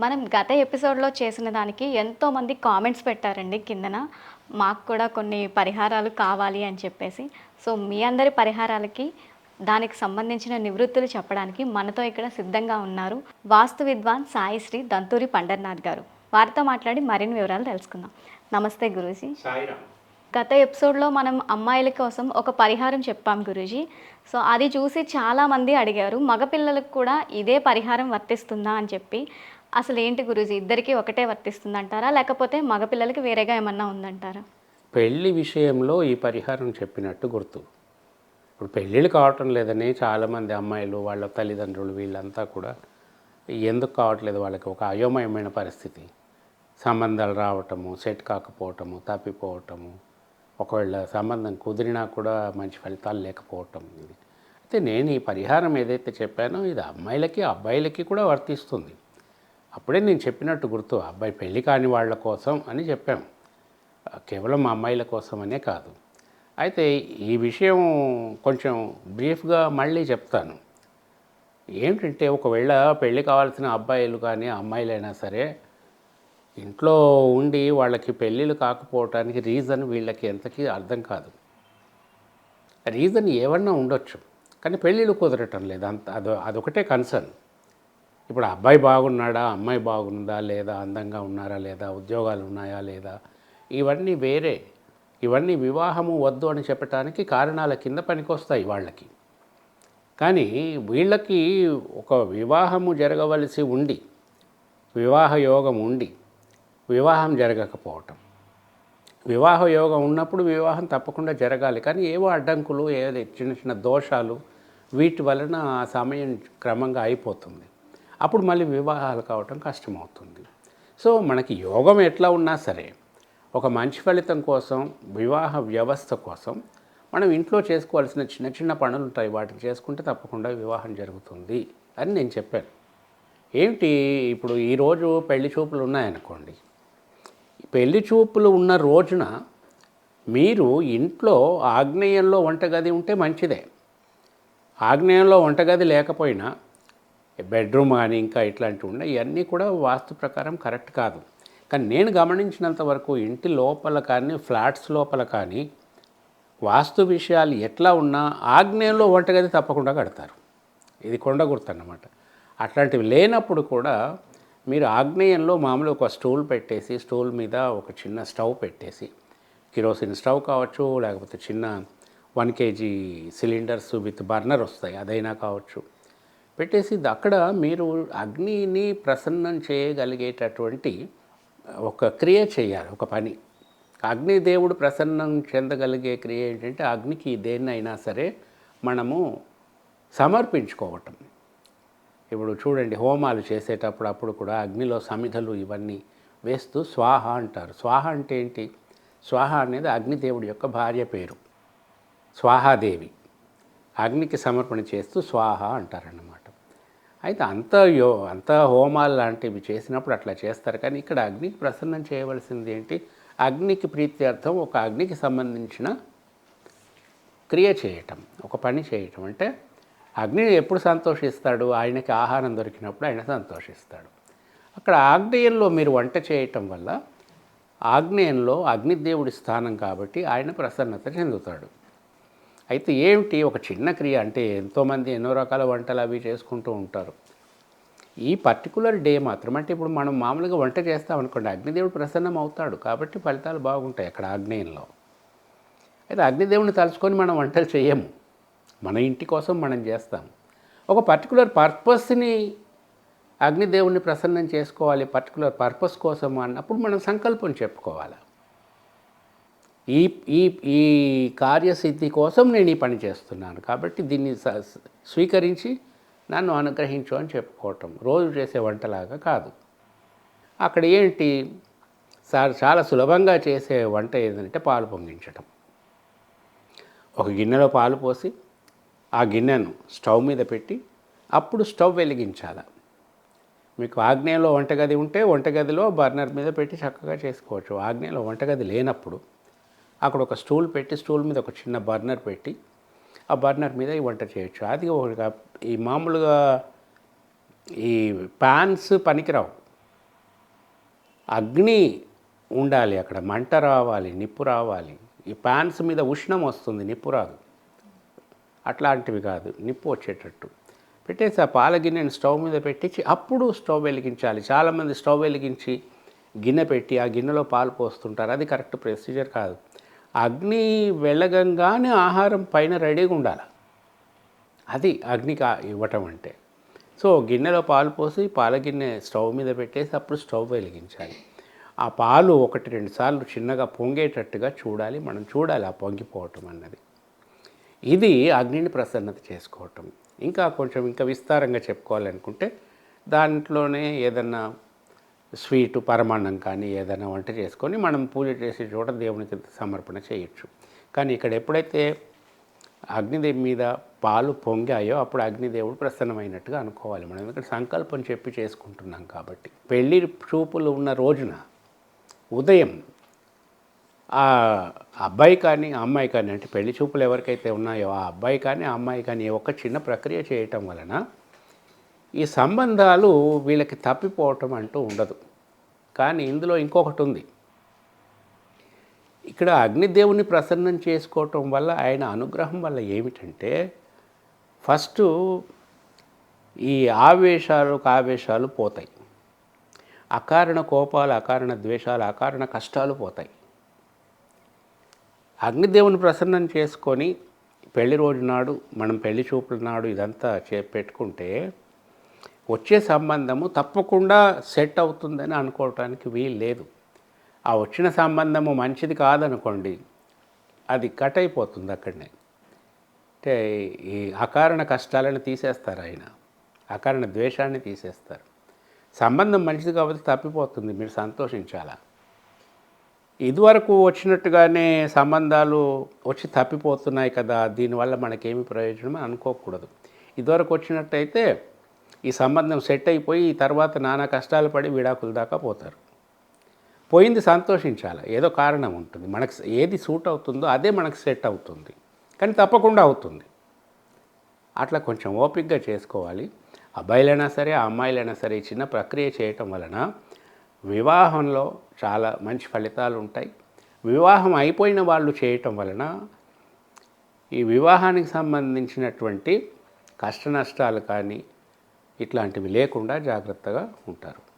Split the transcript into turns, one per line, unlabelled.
మనం గత ఎపిసోడ్‌లో చేసిన దానికి ఎంతోమంది కామెంట్స్ పెట్టారండి కిందన. మాకు కూడా కొన్ని పరిహారాలు కావాలి అని చెప్పేసి. సో, మీ అందరి పరిహారాలకి, దానికి సంబంధించిన నివృత్తులు చెప్పడానికి మనతో ఇక్కడ సిద్ధంగా ఉన్నారు. వాస్తు విద్వాన్ సాయిశ్రీ దంతూరి పండర్నాథ్ గారు. వారితో మాట్లాడి మరిన్ని వివరాలు తెలుసుకుందాం. నమస్తే గురూజీ.
సాయిరామ్.
గత ఎపిసోడ్‌లో మనం అమ్మాయిల కోసం ఒక పరిహారం చెప్పాం గురూజీ. సో, అది చూసి చాలామంది అడిగారు. మగపిల్లలకు కూడా ఇదే పరిహారం వర్తిస్తుందా అని చెప్పి. అసలేంటి గురూజీ, ఇద్దరికీ ఒకటే వర్తిస్తుందంటారా? లేకపోతే మగపిల్లలకి వేరేగా ఏమన్నా ఉందంటారా?
పెళ్లి విషయంలో ఈ పరిహారం చెప్పినట్టు గుర్తు. ఇప్పుడు పెళ్ళిళ్ళు కావటం లేదని చాలామంది అమ్మాయిలు, వాళ్ళ తల్లిదండ్రులు వీళ్ళంతా కూడా ఎందుకు కావట్లేదు వాళ్ళకి ఒక అయోమయమైన పరిస్థితి. సంబంధాలు రావటము, సెట్ కాకపోవటము, తప్పిపోవటము, ఒకవేళ సంబంధం కుదిరినా కూడా మంచి ఫలితాలు లేకపోవటం. ఇది అయితే నేను ఈ పరిహారం ఏదైతే చెప్పానో ఇది అమ్మాయిలకి అబ్బాయిలకి కూడా వర్తిస్తుంది. అప్పుడే నేను చెప్పినట్టు గుర్తు, అబ్బాయి పెళ్ళి కాని వాళ్ళ కోసం అని చెప్పాము, కేవలం అమ్మాయిల కోసమనే కాదు. అయితే ఈ విషయం కొంచెం బ్రీఫ్గా మళ్ళీ చెప్తాను. ఏంటంటే ఒకవేళ పెళ్ళి కావాల్సిన అబ్బాయిలు కానీ అమ్మాయిలైనా సరే ఇంట్లో ఉండి వాళ్ళకి పెళ్ళిళ్ళు కాకపోవటానికి రీజన్ వీళ్ళకి ఎంతకీ అర్థం కాదు. రీజన్ ఏమన్నా ఉండొచ్చు, కానీ పెళ్ళిళ్ళు కుదరటం లేదు, అదొకటే కన్సర్న్. ఇప్పుడు అబ్బాయి బాగున్నాడా, అమ్మాయి బాగుందా లేదా, అందంగా ఉన్నారా లేదా, ఉద్యోగాలు ఉన్నాయా లేదా, ఇవన్నీ వేరే. ఇవన్నీ వివాహము వద్దు అని చెప్పటానికి కారణాల కింద పనికొస్తాయి వాళ్ళకి. కానీ వీళ్ళకి ఒక వివాహము జరగవలసి ఉండి, వివాహ యోగం ఉండి వివాహం జరగకపోవటం, వివాహ యోగం ఉన్నప్పుడు వివాహం తప్పకుండా జరగాలి, కానీ ఏవో అడ్డంకులు, ఏదో చిన్న చిన్న దోషాలు, వీటి వలన ఆ సమయం క్రమంగా అయిపోతుంది. అప్పుడు మళ్ళీ వివాహాలు కావటం కష్టమవుతుంది. సో మనకి యోగం ఎట్లా ఉన్నా సరే ఒక మంచి ఫలితం కోసం, వివాహ వ్యవస్థ కోసం మనం ఇంట్లో చేసుకోవాల్సిన చిన్న చిన్న పనులు ఉంటాయి, వాటిని చేసుకుంటే తప్పకుండా వివాహం జరుగుతుంది అని నేను చెప్పాను. ఏమిటి, ఇప్పుడు ఈరోజు పెళ్లి చూపులు ఉన్నాయనుకోండి, పెళ్లి చూపులు ఉన్న రోజున మీరు ఇంట్లో ఆగ్నేయంలో వంటగది ఉంటే మంచిదే. ఆగ్నేయంలో వంటగది లేకపోయినా బెడ్రూమ్ కానీ ఇంకా ఇట్లాంటివి ఉన్నాయి, ఇవన్నీ కూడా వాస్తు ప్రకారం కరెక్ట్ కాదు. కానీ నేను గమనించినంత వరకు ఇంటి లోపల కానీ ఫ్లాట్స్ లోపల కానీ వాస్తు విషయాలు ఎట్లా ఉన్నా ఆగ్నేయంలో వంటగది తప్పకుండా కడతారు. ఇది కొండ గుర్తు అన్నమాట. అట్లాంటివి లేనప్పుడు కూడా మీరు ఆగ్నేయంలో మామూలు ఒక స్టూల్ పెట్టేసి, స్టూల్ మీద ఒక చిన్న స్టవ్ పెట్టేసి, కిరోసిన్ స్టవ్ కావచ్చు, లేకపోతే చిన్న 1 kg సిలిండర్స్ విత్ బర్నర్ వస్తాయి, అదైనా కావచ్చు, పెట్టేసి అక్కడ మీరు అగ్నిని ప్రసన్నం చేయగలిగేటటువంటి ఒక క్రియ చేయాలి, ఒక పని. అగ్నిదేవుడు ప్రసన్నం చెందగలిగే క్రియ ఏంటంటే అగ్నికి దేన్నైనా సరే మనము సమర్పించుకోవటం. ఇప్పుడు చూడండి, హోమాలు చేసేటప్పుడు అప్పుడు కూడా అగ్నిలో సమిధలు ఇవన్నీ వేస్తూ స్వాహ అంటారు. స్వాహ అంటే ఏంటి? స్వాహ అనేది అగ్నిదేవుడి యొక్క భార్య పేరు, స్వాహాదేవి. అగ్నికి సమర్పణ చేస్తూ స్వాహ అంటారన్నమాట. అయితే అంత హోమాలు లాంటివి చేసినప్పుడు అట్లా చేస్తారు. కానీ ఇక్కడ అగ్నికి ప్రసన్నం చేయవలసింది ఏంటి? అగ్నికి ప్రీత్యర్థం ఒక అగ్నికి సంబంధించిన క్రియ చేయటం, ఒక పని చేయటం. అంటే అగ్ని ఎప్పుడు సంతోషిస్తాడు? ఆయనకి ఆహారం దొరికినప్పుడు ఆయన సంతోషిస్తాడు. అక్కడ ఆగ్నేయంలో మీరు వంట చేయటం వల్ల ఆగ్నేయంలో అగ్నిదేవుడి స్థానం కాబట్టి ఆయన ప్రసన్నత చెందుతాడు. అయితే ఏమిటి, ఒక చిన్న క్రియ, అంటే ఎంతోమంది ఎన్నో రకాల వంటలు అవి చేసుకుంటూ ఉంటారు. ఈ పర్టికులర్ డే మాత్రం, అంటే ఇప్పుడు మనం మామూలుగా వంట చేస్తామనుకోండి, అగ్నిదేవుడు ప్రసన్నం అవుతాడు కాబట్టి ఫలితాలు బాగుంటాయి అక్కడ ఆగ్నేయంలో. అయితే అగ్నిదేవుడిని తలుచుకొని మనం వంటలు చేయము, మన ఇంటి కోసం మనం చేస్తాం. ఒక పర్టికులర్ పర్పస్ని అగ్నిదేవుడిని ప్రసన్నం చేసుకోవాలి, పర్టికులర్ పర్పస్ కోసం అన్నప్పుడు మనం సంకల్పం చెప్పుకోవాలి. ఈ ఈ ఈ కార్యసిద్ధి కోసం నేను ఈ పని చేస్తున్నాను కాబట్టి దీన్ని స్వీకరించి నన్ను అనుగ్రహించు అని రోజు చేసే వంటలాగా కాదు. అక్కడ ఏంటి, చాలా సులభంగా చేసే వంట ఏదంటే పాలు పొంగించటం. ఒక గిన్నెలో పాలు పోసి ఆ గిన్నెను స్టవ్ మీద పెట్టి అప్పుడు స్టవ్ వెలిగించాలి. మీకు ఆగ్నేయంలో వంటగది ఉంటే వంటగదిలో బర్నర్ మీద పెట్టి చక్కగా చేసుకోవచ్చు. ఆగ్నేయంలో వంటగది లేనప్పుడు అక్కడ ఒక స్టూల్ పెట్టి, స్టూల్ మీద ఒక చిన్న బర్నర్ పెట్టి ఆ బర్నర్ మీద ఈ వంట చేయొచ్చు. అది ఈ మామూలుగా ఈ ప్యాన్స్ పనికిరావు. అగ్ని ఉండాలి, అక్కడ మంట రావాలి, నిప్పు రావాలి. ఈ ప్యాన్స్ మీద ఉష్ణం వస్తుంది, నిప్పు రాదు. అట్లాంటివి కాదు, నిప్పు వచ్చేటట్టు పెట్టేసి ఆ పాల గిన్నెని స్టవ్ మీద పెట్టించి అప్పుడు స్టవ్ వెలిగించాలి. చాలామంది స్టవ్ వెలిగించి గిన్నె పెట్టి ఆ గిన్నెలో పాలు పోస్తుంటారు. అది కరెక్ట్ ప్రొసీజర్ కాదు. అగ్ని వెలగంగానే ఆహారం పైన రెడీగా ఉండాలి. అది అగ్నికి ఇవ్వటం అంటే. సో గిన్నెలో పాలు పోసి పాల గిన్నె స్టవ్ మీద పెట్టేసి అప్పుడు స్టవ్ వెలిగించాలి. ఆ పాలు 1-2 సార్లు చిన్నగా పొంగేటట్టుగా చూడాలి. మనం చూడాలి ఆ పొంగిపోవటం అన్నది. ఇది అగ్నిని ప్రసన్నత చేసుకోవటం. ఇంకా కొంచెం ఇంకా విస్తారంగా చెప్పుకోవాలనుకుంటే దాంట్లోనే ఏదన్నా స్వీటు పరమాన్నం కానీ ఏదైనా వంట చేసుకొని మనం పూజ చేసే చోట దేవునికి సమర్పణ చేయొచ్చు. కానీ ఇక్కడ ఎప్పుడైతే అగ్నిదేవి మీద పాలు పొంగాయో అప్పుడు అగ్నిదేవుడు ప్రసన్నమైనట్టుగా అనుకోవాలి మనం. ఎందుకంటే సంకల్పం చెప్పి చేసుకుంటున్నాం కాబట్టి. పెళ్ళి చూపులు ఉన్న రోజున ఉదయం ఆ అబ్బాయి కానీ అమ్మాయి కానీ, అంటే పెళ్లి చూపులు ఎవరికైతే ఉన్నాయో ఆ అబ్బాయి కానీ అమ్మాయి కానీ ఒక చిన్న ప్రక్రియ చేయటం వలన ఈ సంబంధాలు వీళ్ళకి తప్పిపోవటం అంటూ ఉండదు. కానీ ఇందులో ఇంకొకటి ఉంది. ఇక్కడ అగ్నిదేవుని ప్రసన్నం చేసుకోవటం వల్ల ఆయన అనుగ్రహం వల్ల ఏమిటంటే ఫస్టు ఈ ఆవేశాలు పోతాయి. అకారణ కోపాలు, అకారణ ద్వేషాలు, అకారణ కష్టాలు పోతాయి. అగ్నిదేవుని ప్రసన్నం చేసుకొని పెళ్లి రోజు నాడు మనం పెళ్లి చూపుల నాడు ఇదంతా పెట్టుకుంటే వచ్చే సంబంధము తప్పకుండా సెట్ అవుతుందని అనుకోవటానికి వీలు లేదు. ఆ వచ్చిన సంబంధము మంచిది కాదనుకోండి, అది కట్ అయిపోతుంది అక్కడనే. అంటే ఈ అకారణ కష్టాలను తీసేస్తారు ఆయన, అకారణ ద్వేషాన్ని తీసేస్తారు. సంబంధం మంచిది కాబట్టి తప్పిపోతుంది, మీరు సంతోషించాలా. ఇదివరకు వచ్చినట్టుగానే సంబంధాలు వచ్చి తప్పిపోతున్నాయి కదా, దీనివల్ల మనకేమి ప్రయోజనం అనుకోకూడదు. ఇదివరకు వచ్చినట్టయితే ఈ సంబంధం సెట్ అయిపోయి తర్వాత నానా కష్టాలు పడి విడాకుల దాకా పోతారు. పోయింది సంతోషించాలి, ఏదో కారణం ఉంటుంది. మనకు ఏది సూట్ అవుతుందో అదే మనకు సెట్ అవుతుంది, కానీ తప్పకుండా అవుతుంది. అట్లా కొంచెం ఓపికగా చేసుకోవాలి. అబ్బాయిలైనా సరే అమ్మాయిలైనా సరే ఈ చిన్న ప్రక్రియ చేయటం వలన వివాహంలో చాలా మంచి ఫలితాలు ఉంటాయి. వివాహం అయిపోయిన వాళ్ళు చేయటం వలన ఈ వివాహానికి సంబంధించినటువంటి కష్ట నష్టాలు కానీ ఇట్లాంటివి లేకుండా జాగ్రత్తగా ఉంటారు.